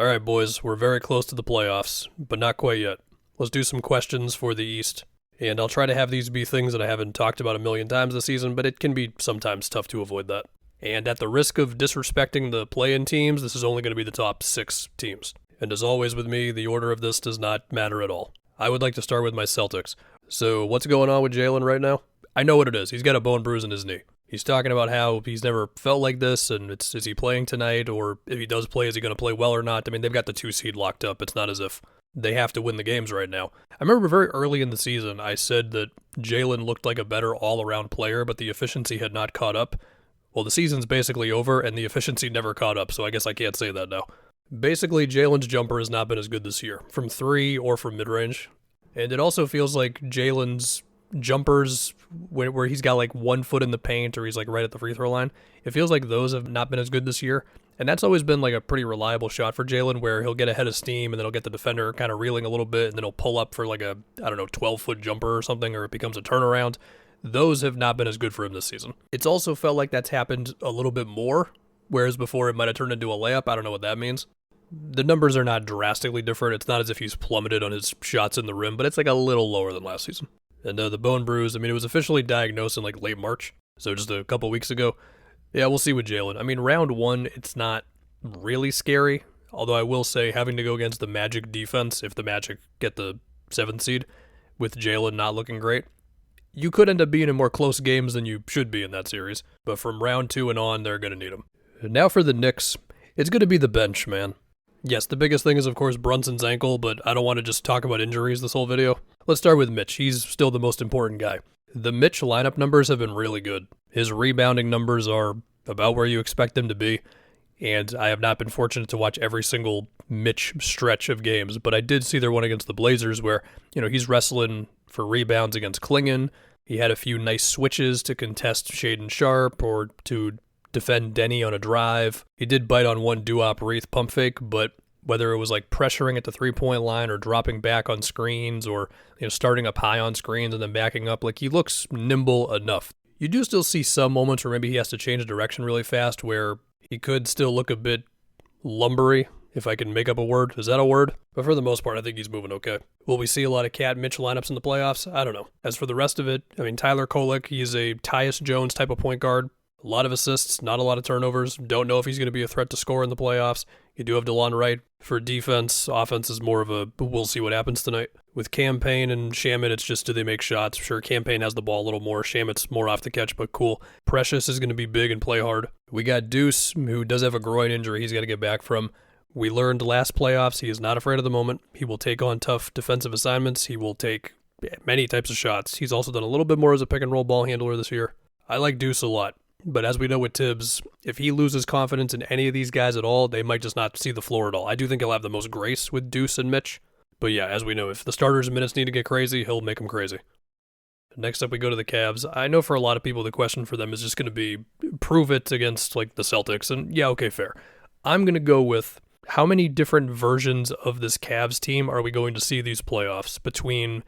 Alright, boys, we're very close to the playoffs, but not quite yet. Let's do some questions for the East, and I'll try to have these be things that I haven't talked about a million times this season, but it can be sometimes tough to avoid that. And at the risk of disrespecting the play-in teams, this is only going to be the top 6 teams. And as always with me, the order of this does not matter at all. I would like to start with my Celtics. So what's going on with Jaylen right now? I know what it is. He's got a bone bruise in his knee. He's talking about how he's never felt like this, and is he playing tonight, or if he does play, is he going to play well or not? I mean, they've got the 2 seed locked up. It's not as if they have to win the games right now. I remember very early in the season, I said that Jaylen looked like a better all-around player, but the efficiency had not caught up. Well, the season's basically over, and the efficiency never caught up, so I guess I can't say that now. Basically, Jaylen's jumper has not been as good this year, from 3 or from mid-range. And it also feels like Jaylen's jumpers, where he's got like 1 foot in the paint or he's like right at the free throw line, it feels like those have not been as good this year. And that's always been like a pretty reliable shot for Jaylen, where he'll get ahead of steam and then he'll get the defender kind of reeling a little bit and then he'll pull up for like a, 12-foot jumper or something, or it becomes a turnaround. Those have not been as good for him this season. It's also felt like that's happened a little bit more, whereas before it might have turned into a layup. I don't know what that means. The numbers are not drastically different. It's not as if he's plummeted on his shots in the rim, but it's like a little lower than last season. And the bone bruise, I mean, it was officially diagnosed in like late March, so just a couple weeks ago. Yeah, we'll see with Jaylen. I mean, round 1, it's not really scary, although I will say having to go against the Magic defense, if the Magic get the 7th seed, with Jaylen not looking great, you could end up being in more close games than you should be in that series. But from round 2 and on, they're going to need him. And now for the Knicks, it's going to be the bench, man. Yes, the biggest thing is, of course, Brunson's ankle, but I don't want to just talk about injuries this whole video. Let's start with Mitch. He's still the most important guy. The Mitch lineup numbers have been really good. His rebounding numbers are about where you expect them to be, and I have not been fortunate to watch every single Mitch stretch of games, but I did see their one against the Blazers where, he's wrestling for rebounds against Klingon. He had a few nice switches to contest Shaden Sharp or to defend Denny on a drive. He did bite on one Duop Wreath pump fake, but whether it was like pressuring at the 3-point line or dropping back on screens or starting up high on screens and then backing up, like he looks nimble enough. You do still see some moments where maybe he has to change direction really fast, where he could still look a bit lumbery, if I can make up a word. Is that a word? But for the most part, I think he's moving okay. Will we see a lot of Cat Mitch lineups in the playoffs? I don't know. As for the rest of it, I mean, Tyler Kolek, he's a Tyus Jones type of point guard. A lot of assists, not a lot of turnovers. Don't know if he's going to be a threat to score in the playoffs. You do have DeLon Wright for defense. Offense is more of a we'll see what happens tonight. With Campaign and Shamet, it's just do they make shots? Sure, Campaign has the ball a little more. Shamet's more off the catch, but cool. Precious is going to be big and play hard. We got Deuce, who does have a groin injury he's got to get back from. We learned last playoffs he is not afraid of the moment. He will take on tough defensive assignments. He will take many types of shots. He's also done a little bit more as a pick-and-roll ball handler this year. I like Deuce a lot. But as we know with Tibbs, if he loses confidence in any of these guys at all, they might just not see the floor at all. I do think he'll have the most grace with Deuce and Mitch. But yeah, as we know, if the starters' minutes need to get crazy, he'll make them crazy. Next up, we go to the Cavs. I know for a lot of people, the question for them is just going to be, prove it against like the Celtics. And yeah, okay, fair. I'm going to go with how many different versions of this Cavs team are we going to see these playoffs between,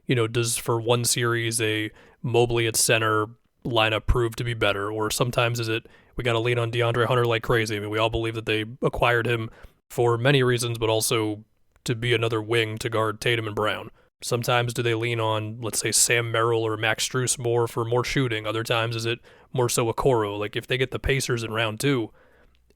does for one series a Mobley at center lineup proved to be better, or sometimes is it we got to lean on DeAndre Hunter like crazy? I mean, we all believe that they acquired him for many reasons, but also to be another wing to guard Tatum and Brown. Sometimes do they lean on, let's say, Sam Merrill or Max Strus more for more shooting? Other times is it more so Okoro? Like if they get the Pacers in round 2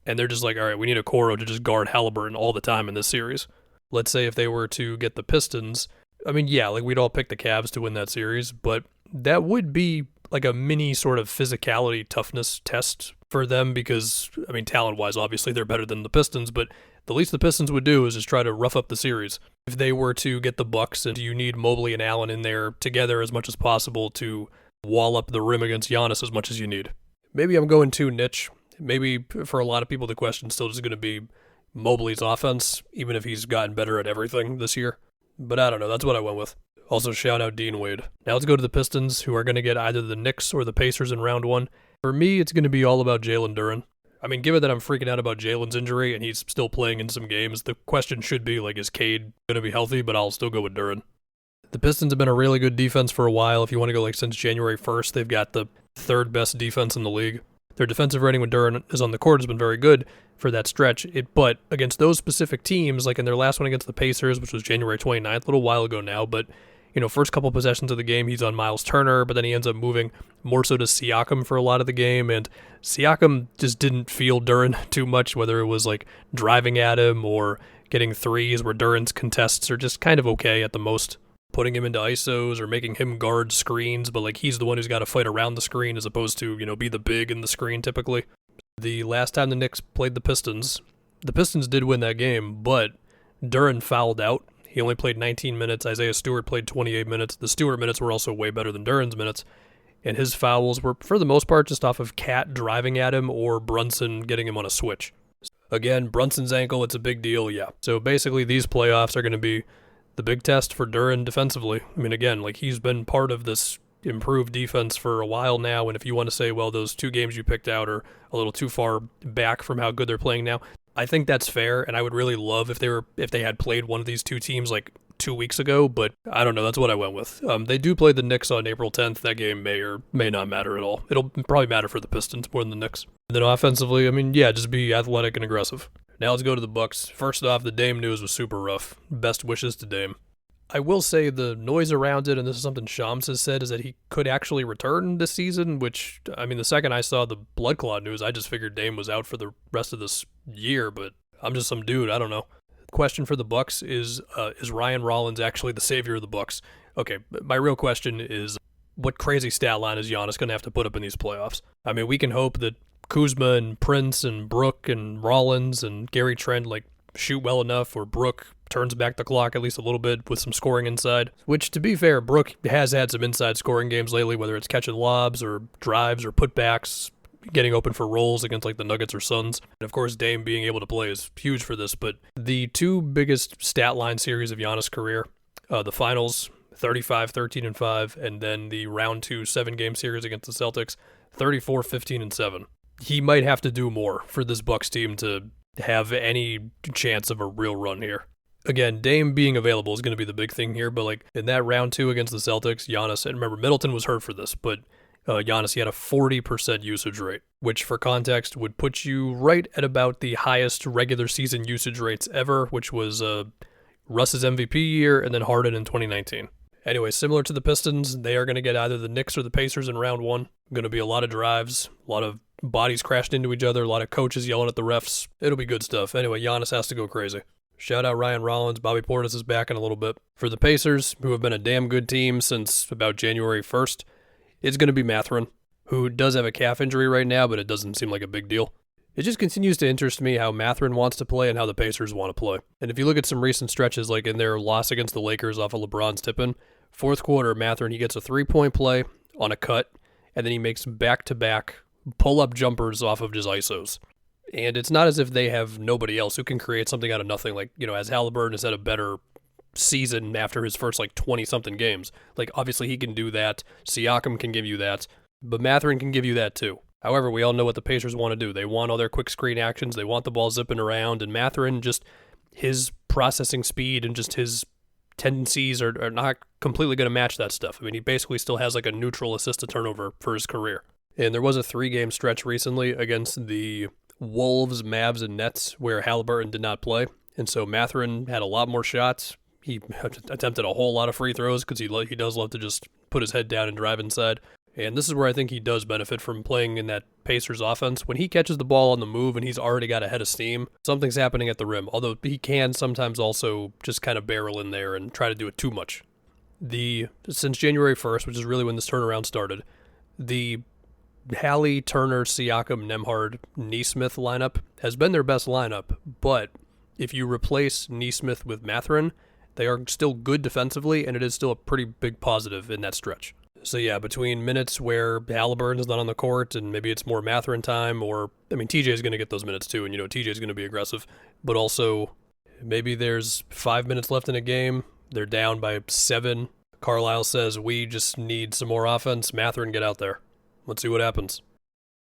and they're just like, all right, we need Okoro to just guard Halliburton all the time in this series. Let's say if they were to get the Pistons, I mean, yeah, like we'd all pick the Cavs to win that series, but that would be like a mini sort of physicality toughness test for them because, I mean, talent-wise, obviously they're better than the Pistons, but the least the Pistons would do is just try to rough up the series. If they were to get the Bucks, and you need Mobley and Allen in there together as much as possible to wall up the rim against Giannis as much as you need. Maybe I'm going too niche. Maybe for a lot of people the question's still just going to be Mobley's offense, even if he's gotten better at everything this year. But I don't know, that's what I went with. Also, shout out Dean Wade. Now let's go to the Pistons, who are going to get either the Knicks or the Pacers in round 1. For me, it's going to be all about Jalen Duren. I mean, given that I'm freaking out about Jalen's injury and he's still playing in some games, the question should be, like, is Cade going to be healthy? But I'll still go with Duren. The Pistons have been a really good defense for a while. If you want to go, like, since January 1st, they've got the 3rd best defense in the league. Their defensive rating when Duren is on the court has been very good for that stretch. But against those specific teams, like in their last one against the Pacers, which was January 29th, a little while ago now, but first couple possessions of the game, he's on Miles Turner, but then he ends up moving more so to Siakam for a lot of the game, and Siakam just didn't feel Duren too much, whether it was like driving at him or getting threes where Duren's contests are just kind of okay at the most. Putting him into ISOs or making him guard screens, but like he's the one who's got to fight around the screen as opposed to, be the big in the screen typically. The last time the Knicks played the Pistons did win that game, but Duren fouled out. He only played 19 minutes. Isaiah Stewart played 28 minutes. The Stewart minutes were also way better than Duren's minutes, and his fouls were, for the most part, just off of Cat driving at him or Brunson getting him on a switch. Again, Brunson's ankle, it's a big deal, yeah. So basically these playoffs are going to be the big test for Duren defensively. I mean, again, like he's been part of this improved defense for a while now, and if you want to say, well, those 2 games you picked out are a little too far back from how good they're playing now, I think that's fair, and I would really love if they had played one of these 2 teams like 2 weeks ago, but I don't know, that's what I went with. They do play the Knicks on April 10th. That game may or may not matter at all. It'll probably matter for the Pistons more than the Knicks. And then offensively, I mean, yeah, just be athletic and aggressive. Now let's go to the Bucks. First off, the Dame news was super rough. Best wishes to Dame. I will say the noise around it, and this is something Shams has said, is that he could actually return this season, which, I mean, the second I saw the blood clot news, I just figured Dame was out for the rest of this year, but I'm just some dude, I don't know. Question for the Bucks is Ryan Rollins actually the savior of the Bucks? Okay, my real question is, what crazy stat line is Giannis going to have to put up in these playoffs? I mean, we can hope that Kuzma and Prince and Brook and Rollins and Gary Trent like shoot well enough, or Brook turns back the clock at least a little bit with some scoring inside. Which, to be fair, Brook has had some inside scoring games lately, whether it's catching lobs or drives or putbacks, getting open for rolls against like the Nuggets or Suns. And of course, Dame being able to play is huge for this. But the 2 biggest stat line series of Giannis' career, the finals, 35, 13, and 5, and then the round 2 7-game series against the Celtics, 34, 15, and 7. He might have to do more for this Bucks team to have any chance of a real run here. Again, Dame being available is going to be the big thing here, but like in that round 2 against the Celtics, Giannis, and remember Middleton was hurt for this, but Giannis, he had a 40% usage rate, which for context would put you right at about the highest regular season usage rates ever, which was Russ's MVP year and then Harden in 2019. Anyway, similar to the Pistons, they are going to get either the Knicks or the Pacers in round 1. Going to be a lot of drives, a lot of bodies crashed into each other, a lot of coaches yelling at the refs. It'll be good stuff. Anyway, Giannis has to go crazy. Shout out Ryan Rollins. Bobby Portis is back in a little bit. For the Pacers, who have been a damn good team since about January 1st, it's going to be Mathurin, who does have a calf injury right now, but it doesn't seem like a big deal. It just continues to interest me how Mathurin wants to play and how the Pacers want to play. And if you look at some recent stretches, like in their loss against the Lakers off of LeBron's tip-in, fourth quarter, Mathurin, he gets a 3-point play on a cut, and then he makes back-to-back pull-up jumpers off of just ISOs. And it's not as if they have nobody else who can create something out of nothing. Like, as Halliburton has had a better season after his first, 20-something games. Like, obviously he can do that. Siakam can give you that. But Mathurin can give you that too. However, we all know what the Pacers want to do. They want all their quick screen actions. They want the ball zipping around. And Mathurin, just his processing speed and just his tendencies are not completely going to match that stuff. I mean, he basically still has a neutral assist to turnover for his career. And there was a 3-game stretch recently against the Wolves, Mavs, and Nets where Halliburton did not play. And so Mathurin had a lot more shots. He attempted a whole lot of free throws because he does love to just put his head down and drive inside. And this is where I think he does benefit from playing in that Pacers offense. When he catches the ball on the move and he's already got a head of steam, something's happening at the rim. Although he can sometimes also just kind of barrel in there and try to do it too much. Since January 1st, which is really when this turnaround started, the Hallie, Turner, Siakam, Nembhard, Nesmith lineup has been their best lineup, but if you replace Nesmith with Mathurin, they are still good defensively, and it is still a pretty big positive in that stretch. So yeah, between minutes where Halliburton is not on the court and maybe it's more Mathurin time, or, I mean, TJ is going to get those minutes too, and TJ is going to be aggressive, but also maybe there's 5 minutes left in a game, they're down by 7, Carlisle says, we just need some more offense, Mathurin, get out there. Let's see what happens.